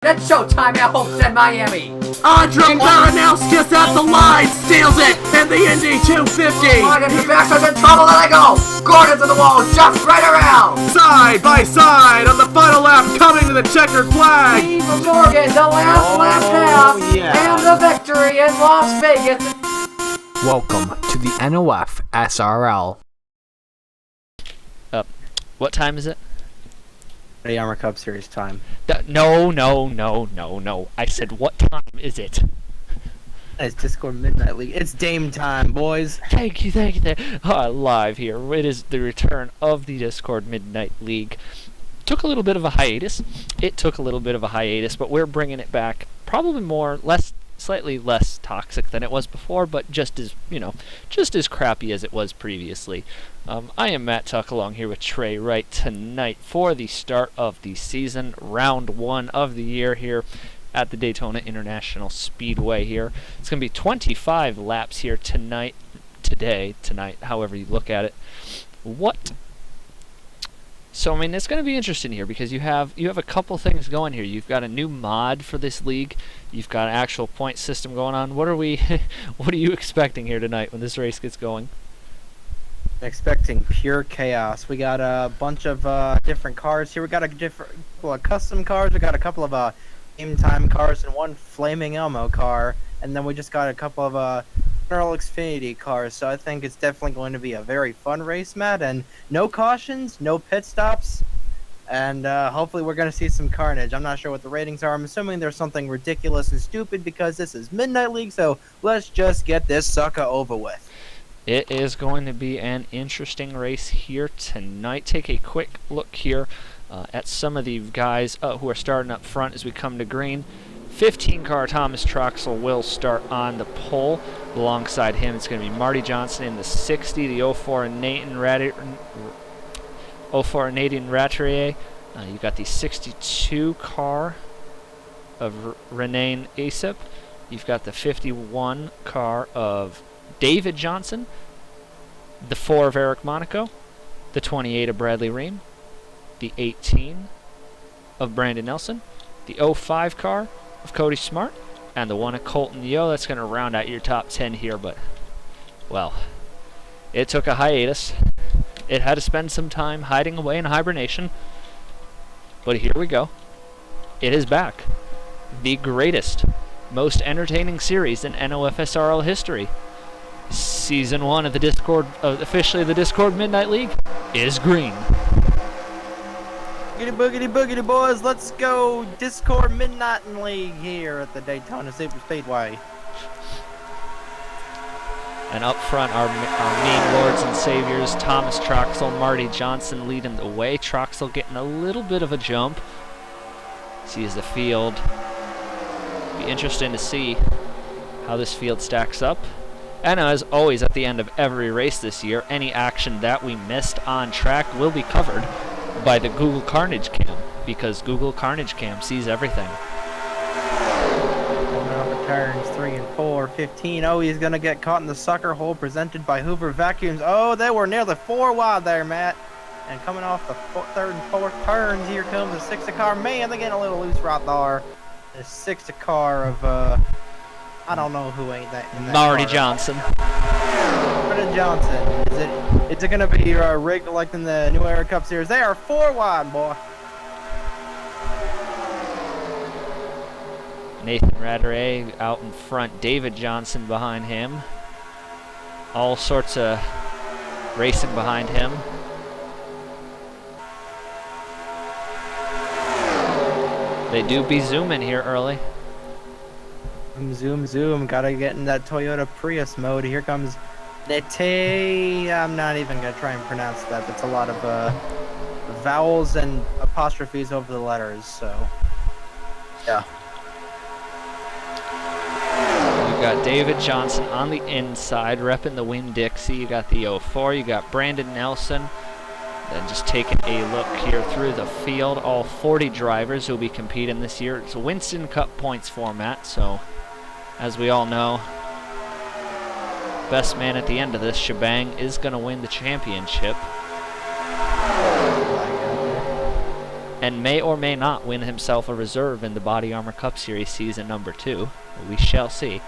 It's showtime at Homestead, Miami. Andre Baranowskis at the line, steals it in the Indy 250. Right into the back, in trouble, and I go. Gordon to the wall, jumps right around. Side by side on the final lap, coming to the checkered flag. Steve Morgan, the last lap now, and the victory in Las Vegas. Welcome to the NOFSRL. What time is it? The Armor Cup Series time. No. I said, what time is it? It's Discord Midnight League. It's Dame time, boys. Thank you. Live here. It is the return of the Discord Midnight League. Took a little bit of a hiatus. But we're bringing it back. Probably slightly less toxic than it was before, but just as crappy as it was previously. I am Matt Tuck along here with Trey Wright tonight for the start of the season, round 1 of the year here at the Daytona International Speedway here. It's going to be 25 laps here tonight, however you look at it. So, I mean, it's going to be interesting here because you have a couple things going here. You've got a new mod for this league. You've got an actual point system going on. What are you expecting here tonight when this race gets going? Expecting pure chaos. We got a bunch of different cars here. We got custom cars. We got a couple of game time cars and one Flaming Elmo car, and then we just got a couple of Earl Xfinity cars. So I think it's definitely going to be a very fun race, Matt. And no cautions, no pit stops, and hopefully we're going to see some carnage. I'm not sure what the ratings are. I'm assuming there's something ridiculous and stupid because this is Midnight League. So let's just get this sucker over with. It is going to be an interesting race here tonight. Take a quick look here at some of the guys who are starting up front as we come to green. 15 car Thomas Troxel will start on the pole. Alongside him, it's going to be Marty Johnson in the 60, the 04 Nathan Ratrier. You got the 62 car of Renane Asip. You've got the 51 car of David Johnson, the 4 of Eric Monaco, the 28 of Bradley Ream, the 18 of Brandon Nelson, the 05 car of Cody Smart, and the 1 of Colton Yo. That's going to round out your top 10 here, but, well, it took a hiatus. It had to spend some time hiding away in hibernation, but here we go. It is back. The greatest, most entertaining series in NOFSRL history. Season 1 of the Discord, officially the Discord Midnight League, is green. Boogity boogity boys, let's go Discord Midnight League here at the Daytona Superspeedway. And up front, our main lords and saviors, Thomas Troxel, Marty Johnson leading the way. Troxel getting a little bit of a jump. Sees the field. Be interesting to see how this field stacks up. And as always, at the end of every race this year, any action that we missed on track will be covered by the Google Carnage Cam, because Google Carnage Cam sees everything. Coming off the turns 3 and 4, 15. Oh, he's going to get caught in the sucker hole presented by Hoover Vacuums. Oh, they were nearly 4 wide there, Matt. And coming off the 3rd and 4th turns, here comes the 6 car. Man, they're getting a little loose right there. The 6 car of, I don't know who ain't that in that Marty car. Johnson. Marty Johnson. Is it going to be rigged like in the New Era Cup Series? They are 4 wide, boy. Nathan Rattray out in front. David Johnson behind him. All sorts of racing behind him. They do be zooming here early. Zoom. Gotta get in that Toyota Prius mode. Here comes Nete. I'm not even gonna try and pronounce that. That's a lot of vowels and apostrophes over the letters, so yeah. You got David Johnson on the inside, repping the Winn-Dixie. You got the 04. You got Brandon Nelson. Then just taking a look here through the field. All 40 drivers who will be competing this year. It's a Winston Cup points format, so as we all know, best man at the end of this shebang is going to win the championship. and may or may not win himself a reserve in the Body Armor Cup Series Season number 2. We shall see.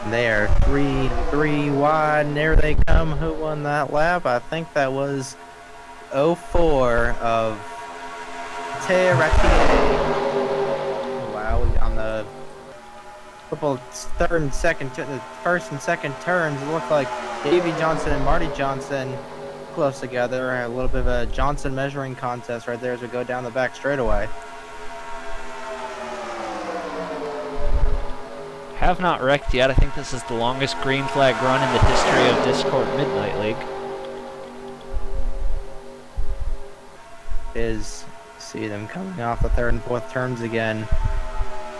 There, three wide, and there they come. Who won that lap? I think that was 04 of Terratier. Wow, on the couple third and second, the first and second turns, it looked like Davey Johnson and Marty Johnson close together. A little bit of a Johnson measuring contest right there as we go down the back straightaway. Have not wrecked yet. I think this is the longest green flag run in the history of Discord Midnight League. See them coming off the third and fourth turns again.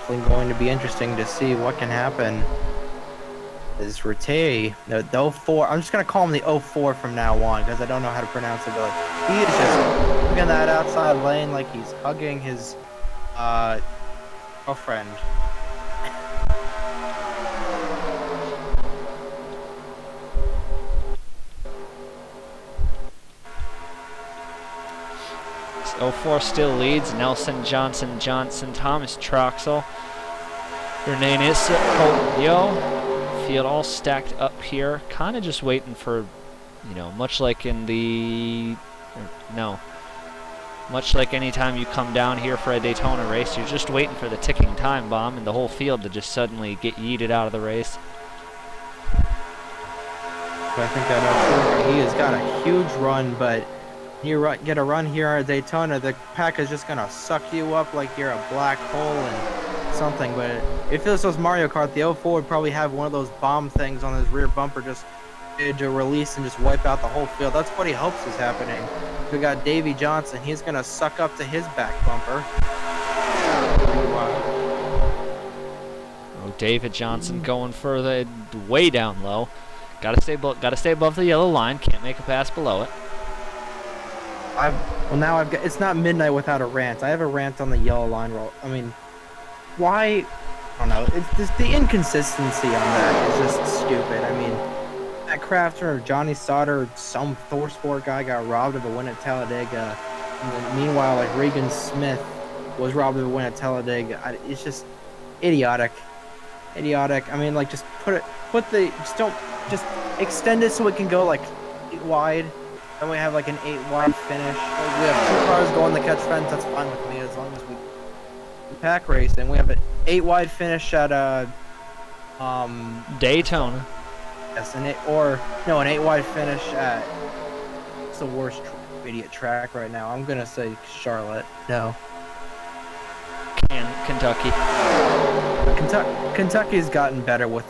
It's going to be interesting to see what can happen. Is Rattay, the 04, I'm just going to call him the 04 from now on because I don't know how to pronounce it, but he is just looking at that outside lane like he's hugging his girlfriend. This 04 still leads. Nelson, Johnson, Thomas Troxel, Renee Issa, Colton Yo. Field all stacked up here, kind of just waiting for, you know, much like in the, much like any time you come down here for a Daytona race, you're just waiting for the ticking time bomb and the whole field to just suddenly get yeeted out of the race. I think that he has got a huge run, but you get a run here at Daytona, the pack is just gonna suck you up like you're a black hole and something. But if this was Mario Kart, the 04 would probably have one of those bomb things on his rear bumper just to release and just wipe out the whole field. That's what he hopes is happening. We got Davey Johnson, he's gonna suck up to his back bumper. Oh, David Johnson going for the way down low. Gotta stay above the yellow line. Can't make a pass below it. Now I've got. It's not midnight without a rant. I have a rant on the yellow line roll. I mean, why? I don't know. It's just the inconsistency on that is just stupid. I mean, that crafter, Johnny Sauter, some Thor Sport guy got robbed of a win at Talladega. And then meanwhile, like Regan Smith was robbed of a win at Talladega. It's just idiotic. I mean, like just just extend it so it can go like 8 wide. And we have like an 8 wide finish. Like, we have 2 cars going to catch fence. That's fine with me as long as we pack race. And we have an 8 wide finish at Daytona. Yes, an 8 wide finish at. It's the worst idiot track right now. I'm gonna say Charlotte. No. Kentucky. Kentucky's gotten better with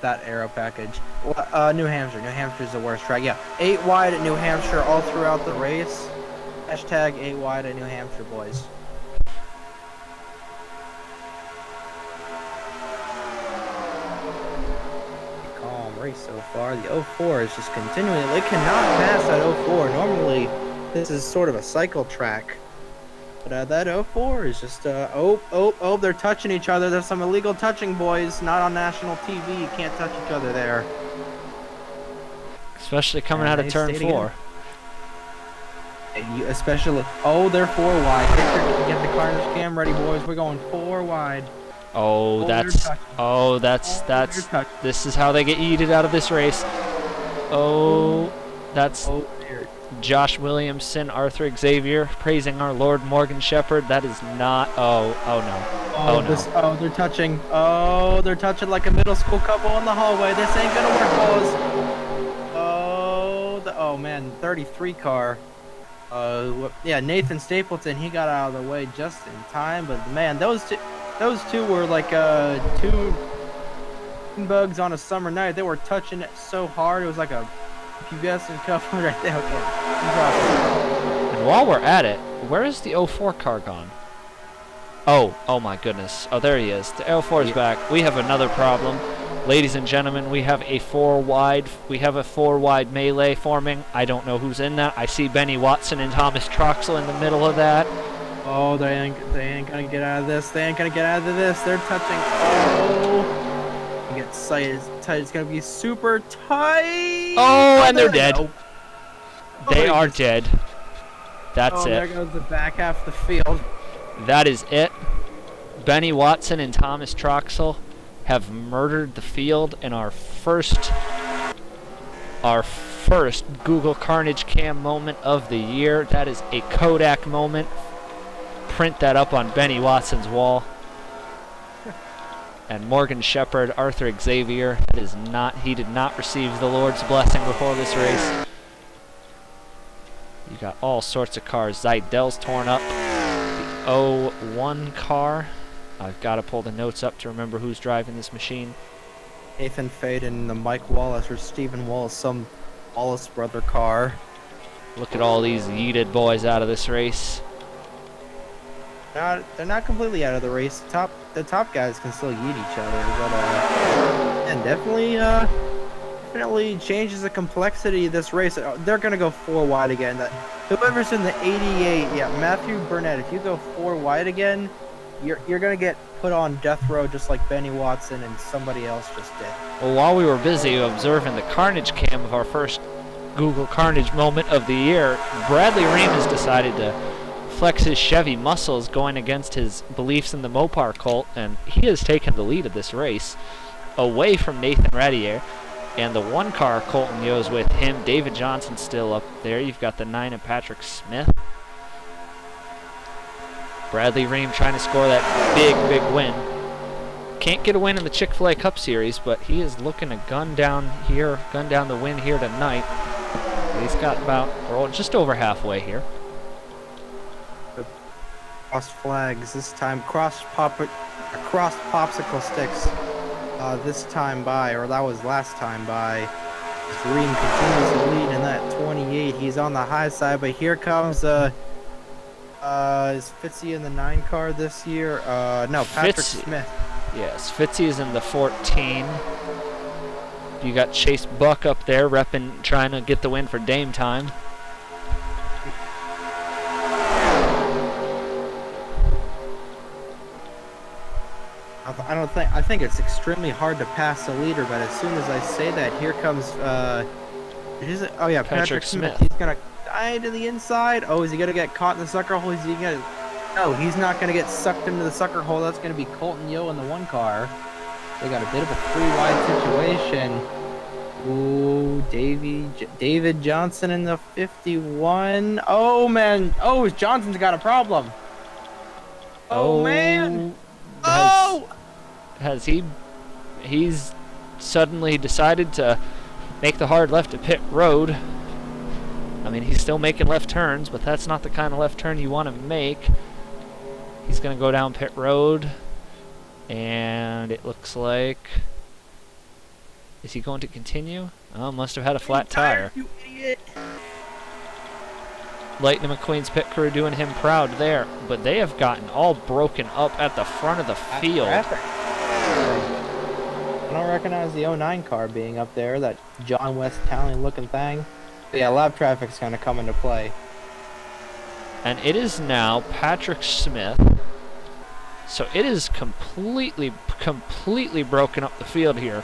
that aero package. New Hampshire. New Hampshire's the worst track. Yeah, 8 wide at New Hampshire all throughout the race. Hashtag 8 wide at New Hampshire, boys. Calm race so far. The 04 is just continuing. They cannot pass that 04. Normally, this is sort of a cycle track. But that 04 is just, they're touching each other. There's some illegal touching, boys. Not on national TV. You can't touch each other there. Especially coming out of turn 4. Especially, they're 4 wide. Get the Carnage cam ready, boys. We're going 4 wide. This is how they get yeeted out of this race. Josh Williamson, Arthur Xavier, praising our Lord Morgan Shepherd. That is not. Oh no. They're touching. They're touching like a middle school couple in the hallway. This ain't gonna work, boys. Oh man, 33 car. Yeah, Nathan Stapleton. He got out of the way just in time. But man, those two were like 2 bugs on a summer night. They were touching it so hard. It was like a pubescent couple right there. Okay. And while we're at it, where is the 04 car gone? Oh my goodness. Oh, there he is. The 04 is back. We have another problem. Ladies and gentlemen, we have a 4 wide melee forming. I don't know who's in that. I see Benny Watson and Thomas Troxel in the middle of that. Oh, they ain't gonna get out of this. They're touching. Get sight tight. It's gonna be super tight. Oh, and they're dead. They are dead. That's There it. goes the back half of the field. That is it. Benny Watson and Thomas Troxel have murdered the field in our first Google Carnage Cam moment of the year. That is a Kodak moment. Print that up on Benny Watson's wall. And Morgan Shepherd, Arthur Xavier, he did not receive the Lord's blessing before this race. You got all sorts of cars. Zeidel's torn up. The 01 car. I've got to pull the notes up to remember who's driving this machine. Nathan Faden, the Mike Wallace or Stephen Wallace, some Wallace brother car. Look at all these yeeted boys out of this race. They're not completely out of the race. The top guys can still yeet each other, but and definitely changes the complexity of this race. They're gonna go 4 wide again. Whoever's in the 88, Matthew Burnett. If you go 4 wide again, you're gonna get put on death row just like Benny Watson and somebody else just did. Well, while we were busy observing the Carnage Cam of our first Google Carnage moment of the year, Bradley Ream has decided to flex his Chevy muscles going against his beliefs in the Mopar cult, and he has taken the lead of this race away from Nathan Radier. And the 1 car Colton Yo's with him. David Johnson still up there. You've got the 9 of Patrick Smith. Bradley Ream trying to score that big win. Can't get a win in the Chick-fil-A Cup Series, but he is looking to gun down the win here tonight. He's got we're just over halfway here. Cross flags this time. Cross popsicle sticks. This time by, or that was last time by. Ream continues to lead in that 28. He's on the high side, but here comes is Fitzy in the 9 car this year? No, Patrick Smith. Yes, Fitzy is in the 14. You got Chase Buck up there repping, trying to get the win for Dame Time. I think it's extremely hard to pass the leader, but as soon as I say that, here comes Patrick Smith. He's gonna die to the inside. Oh, is he gonna get caught in the sucker hole? No, he's not gonna get sucked into the sucker hole. That's gonna be Colton Yo in the 1 car. They got a bit of a 3 wide situation. Ooh, David Johnson in the 51. Oh man, Johnson's got a problem. Oh man. He's suddenly decided to make the hard left at pit road. I mean, he's still making left turns, but that's not the kind of left turn you want to make. He's going to go down pit road, and it looks like... Is he going to continue? Oh, must have had a flat tire. You idiot. Lightning McQueen's pit crew doing him proud there, but they have gotten all broken up at the front of the field. I don't recognize the 09 car being up there, that John West Townley looking thing. But yeah, lap traffic's going to come into play. And it is now Patrick Smith. So it is completely broken up the field here.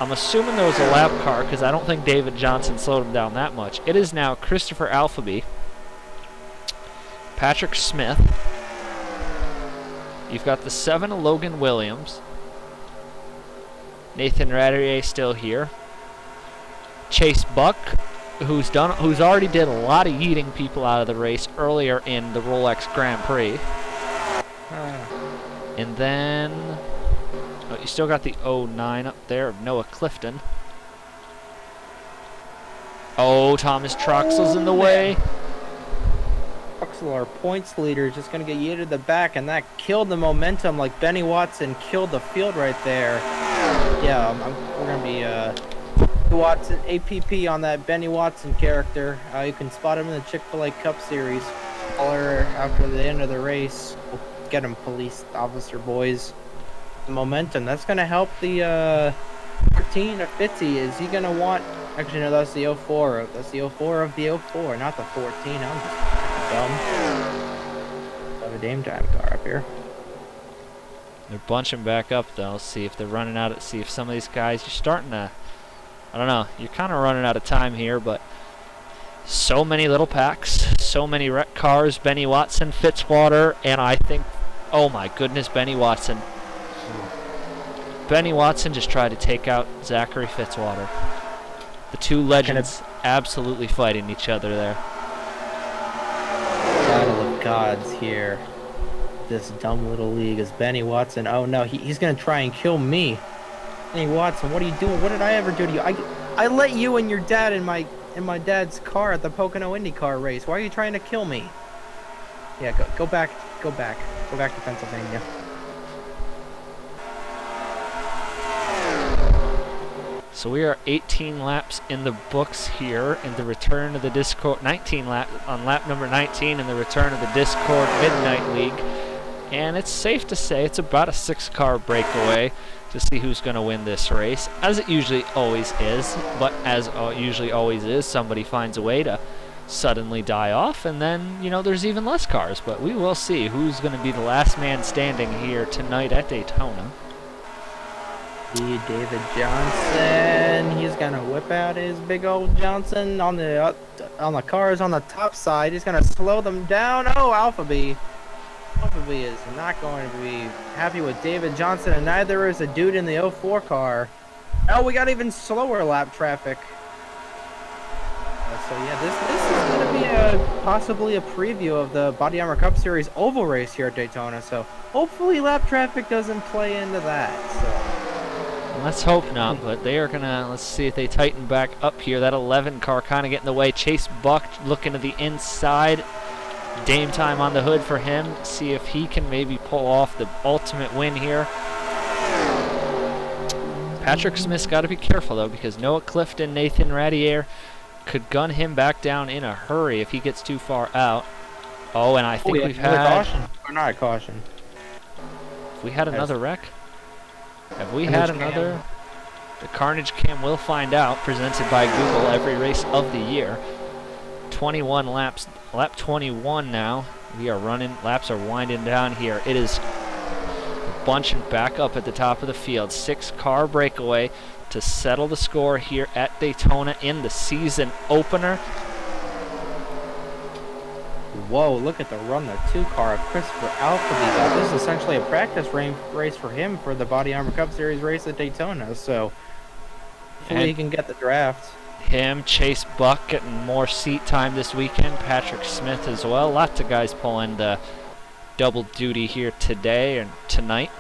I'm assuming there was a lap car because I don't think David Johnson slowed him down that much. It is now Christopher Alphaby, Patrick Smith. You've got the 7 of Logan Williams. Nathan Radier still here. Chase Buck, who's already did a lot of yeeting people out of the race earlier in the Rolex Grand Prix. And then you still got the 09 up there of Noah Clifton. Oh, Thomas Troxel's in the way. Troxel, our points leader, is just going to get yeeted to the back, and that killed the momentum like Benny Watson killed the field right there. Yeah, we're going to be Watson APP on that Benny Watson character. You can spot him in the Chick-fil-A Cup Series. Or after the end of the race, we'll get him, police officer boys. The momentum, that's going to help the 14 of Fitzy. Is he going to want... Actually, no, that's the 04. That's the 04 of the 04, not the 14. I'm just dumb. Got a Dame Time car up here. They're bunching back up, though. See if they're running out. See if some of these guys, you're starting to... I don't know. You're kind of running out of time here, but So many little packs, so many wrecked cars. Benny Watson, Fitzwater, and I think, oh my goodness, Benny Watson. Benny Watson just tried to take out Zachary Fitzwater. The two legends absolutely fighting each other there. Battle of gods here. This dumb little league is Benny Watson. Oh no, he's gonna try and kill me. Benny Watson, what are you doing? What did I ever do to you? I let you and your dad in my dad's car at the Pocono IndyCar race. Why are you trying to kill me? Yeah, go back to Pennsylvania. So we are 18 laps in the books here in the return of the Discord, 19 lap on lap number 19 in the return of the Discord Midnight League. And it's safe to say it's about a 6-car breakaway to see who's going to win this race, as it usually always is. But as usually always is, somebody finds a way to suddenly die off, and then, you know, there's even less cars. But we will see who's going to be the last man standing here tonight at Daytona. David Johnson, he's gonna whip out his big old Johnson on the cars on the top side. He's gonna slow them down. Oh, Alpha B is not going to be happy with David Johnson, and neither is a dude in the 04 car. Oh, we got even slower lap traffic. So yeah, this is gonna be possibly a preview of the Body Armor Cup Series oval race here at Daytona. So hopefully lap traffic doesn't play into that. So. Let's hope not, but they are gonna, let's see if they tighten back up here. That 11 car kind of getting in the way. Chase Buck looking to the inside. Dame time on the hood for him. See if he can maybe pull off the ultimate win here. Patrick Smith's got to be careful though, because Noah Clifton, Nathan Radier could gun him back down in a hurry if he gets too far out. Oh, and I think we've had caution. Or not a caution. We had another wreck. Have we had another? The Carnage Cam will find out, presented by Google every race of the year. 21 laps, lap 21 now. We are running, laps are winding down here. It is bunching back up at the top of the field. 6-car breakaway to settle the score here at Daytona in the season opener. Whoa, look at the run, the 2-car of Christopher Alphabet. This is essentially a practice race for him for the Body Armor Cup Series race at Daytona, so hopefully he can get the draft. Him, Chase Buck getting more seat time this weekend, Patrick Smith as well. Lots of guys pulling the double duty here today and tonight.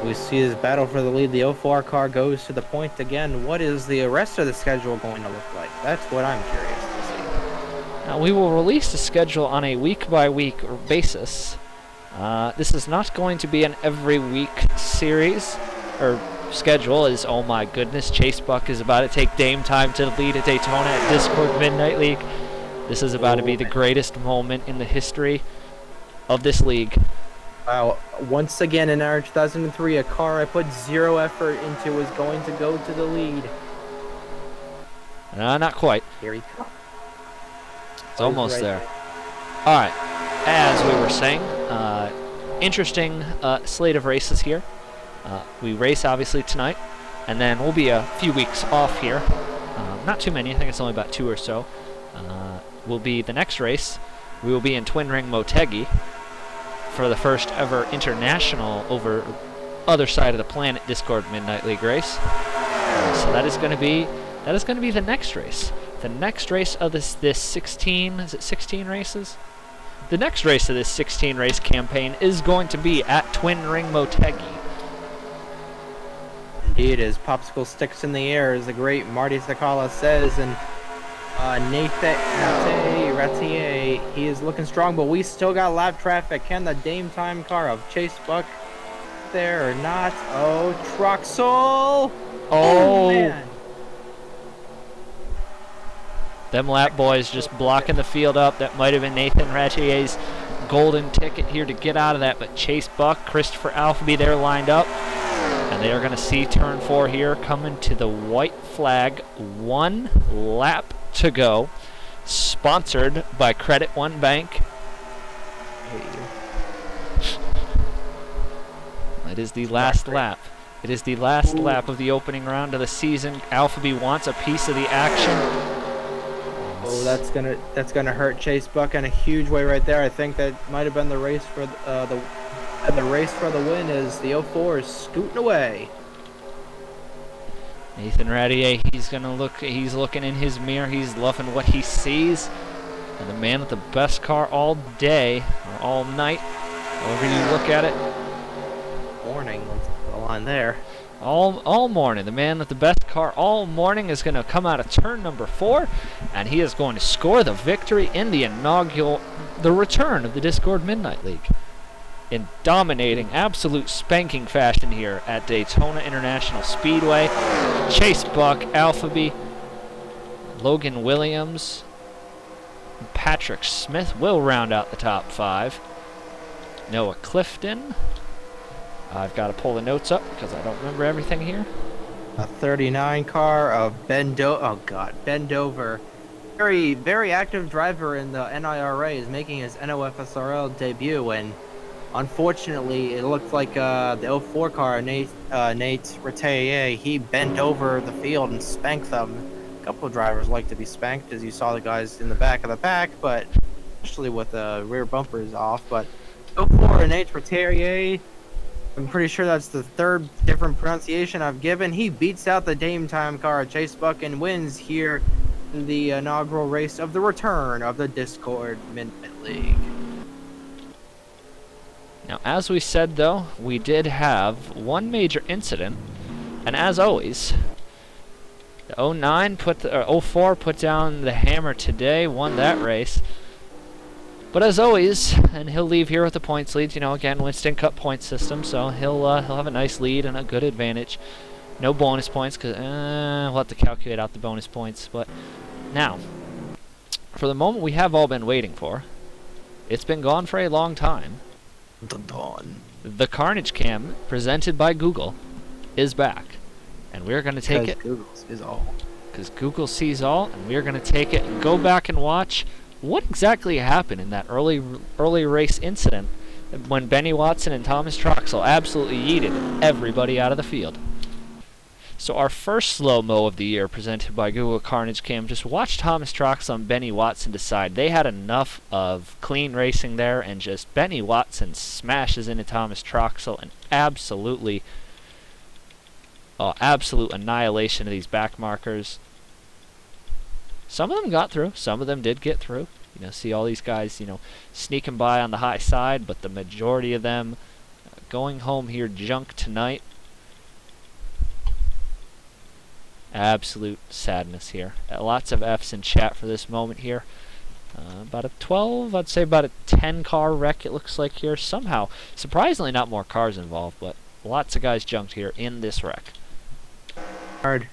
We see his battle for the lead. The 04 car goes to the point again. What is the rest of the schedule going to look like? That's what I'm curious to see. Now, we will release the schedule on a week-by-week basis. This is not going to be an every-week series, or schedule, as, oh my goodness, Chase Buck is about to take Dame time to lead at Daytona at Discord Midnight League. This is about to be the greatest moment in the history of this league. Wow, once again in our 2003, a car I put zero effort into is going to go to the lead. Not quite. Here he comes. It's almost there. All right, as we were saying, interesting slate of races here. We race obviously tonight, and then we'll be a few weeks off here. Not too many, I think it's only about 2 or so. Will be the next race. We will be in Twin Ring Motegi for the first ever international over other side of the planet Discord Midnight League race. So that is going to be the next race. The next race of this 16, is it 16 races? The next race of this 16 race campaign is going to be at Twin Ring Motegi. Indeed, as popsicle sticks in the air, as the great Marty Sakala says, and Nathan Ratier, he is looking strong, but we still got lap traffic. Can the Dame time car of Chase Buck there or not? Oh, Troxel! Oh man! Them lap boys just blocking the field up. That might have been Nathan Ratier's golden ticket here to get out of that, but Chase Buck, Christopher Alphabet, they're lined up. And they are going to see turn 4 here, coming to the white flag. 1 lap to go. Sponsored by Credit One Bank. It is the last lap. It is the last lap of the opening round of the season. Alphabet wants a piece of the action. Oh, that's gonna hurt Chase Buck in a huge way right there. I think that might have been the race for the race for the win. Is the 04 is scooting away. Nathan Radier, he's looking in his mirror. He's loving what he sees. And the man with the best car all day or all night, however you look at it. Morning, let's put the line there. All morning, the man with the best car all morning is going to come out of turn number 4, and he is going to score the victory in the return of the Discord Midnight League. In dominating, absolute spanking fashion here at Daytona International Speedway. Chase Buck, Alphabet, Logan Williams, and Patrick Smith will round out the top 5. Noah Clifton. I've got to pull the notes up because I don't remember everything here. A 39 car of Ben Dover. Very, very active driver in the NIRA is making his NOFSRL debut, and unfortunately, it looked like the 04 car, Nate Retier, he bent over the field and spanked them. A couple of drivers like to be spanked, as you saw the guys in the back of the pack, but especially with the rear bumpers off. But 04 Nate Retier, I'm pretty sure that's the 3rd different pronunciation I've given. He beats out the Dame Time car, Chase Buck, and wins here in the inaugural race of the return of the Discord Midnight League. Now, as we said, though, we did have one major incident, and as always, the 04 put down the hammer today, won that race. But as always, and he'll leave here with the points lead. You know, again, Winston Cup point system, so he'll have a nice lead and a good advantage. No bonus points, because we'll have to calculate out the bonus points. But now, for the moment we have all been waiting for, it's been gone for a long time. The Carnage Cam, presented by Google, is back. And we're going to take it. Google sees all. Because Google sees all, and we're going to take it and go back and watch what exactly happened in that early race incident when Benny Watson and Thomas Troxell absolutely yeeted everybody out of the field. So our first slow-mo of the year, presented by Google Carnage Cam, just watch Thomas Troxell and Benny Watson decide. They had enough of clean racing there, and just Benny Watson smashes into Thomas Troxell, and absolute annihilation of these back markers. Some of them got through. Some of them did get through. You know, see all these guys, you know, sneaking by on the high side, but the majority of them going home here junk tonight. Absolute sadness here. Lots of F's in chat for this moment here. About a 12, I'd say about a 10 car wreck it looks like here. Somehow, surprisingly not more cars involved, but lots of guys junked here in this wreck. Hard.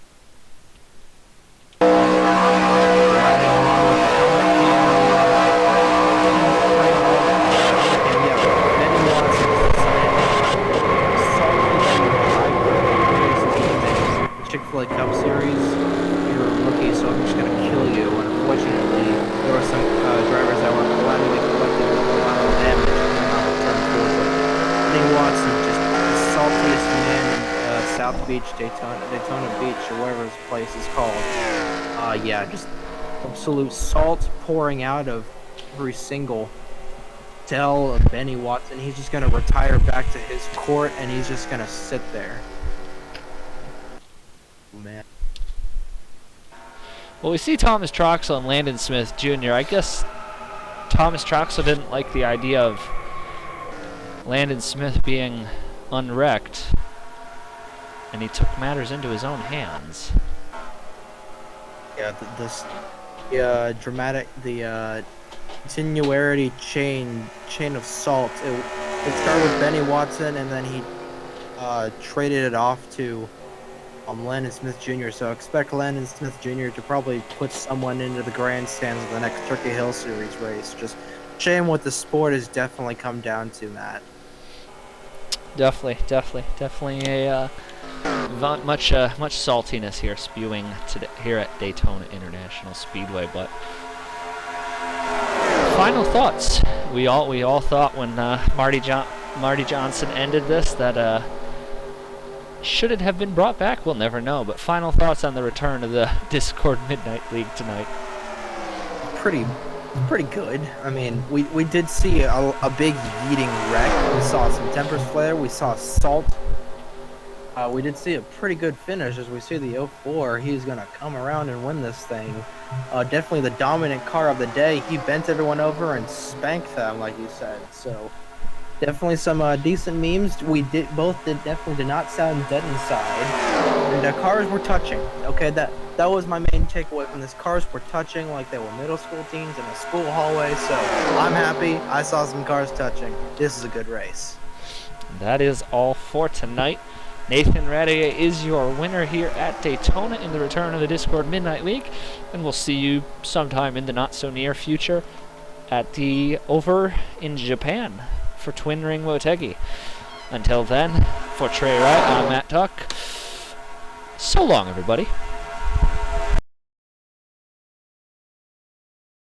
Chick-fil-A Cup Series, you're a rookie, so I'm just going to kill you. Unfortunately, there were some drivers that were collaterally collected with a lot of damage coming out of turn 4. But Benny Watson, just the saltiest man in South Beach, Daytona Beach, or whatever his place is called. Yeah, just absolute salt pouring out of every single cell of Benny Watson. He's just going to retire back to his court, and he's just going to sit there. Man. Well, we see Thomas Troxell and Landon Smith Jr. I guess Thomas Troxell didn't like the idea of Landon Smith being unwrecked, and he took matters into his own hands. Yeah, the continuity chain of salt. It started with Benny Watson, and then he traded it off to Landon Smith Jr. So expect Landon Smith Jr. to probably put someone into the grandstands of the next Turkey Hill Series race. Just shame what the sport has definitely come down to, Matt. Definitely a much saltiness here spewing here at Daytona International Speedway. But final thoughts. We all thought when Marty Johnson ended this that Should it have been brought back? We'll never know. But final thoughts on the return of the Discord Midnight League tonight. Pretty good. I mean, we did see a big yeeting wreck. We saw some tempers flare. We saw salt. We did see a pretty good finish as we see the 04. He's going to come around and win this thing. Definitely the dominant car of the day. He bent everyone over and spanked them, like you said. So definitely some decent memes. We definitely did not sound dead inside. And the cars were touching. Okay, that was my main takeaway from this. Cars were touching like they were middle school teens in a school hallway. So I'm happy. I saw some cars touching. This is a good race. That is all for tonight. Nathan Radier is your winner here at Daytona in the return of the Discord Midnight League, and we'll see you sometime in the not-so-near future at the over in Japan for Twin Ring Motegi. Until then, for Trey Wright, I'm Matt Tuck. So long, everybody.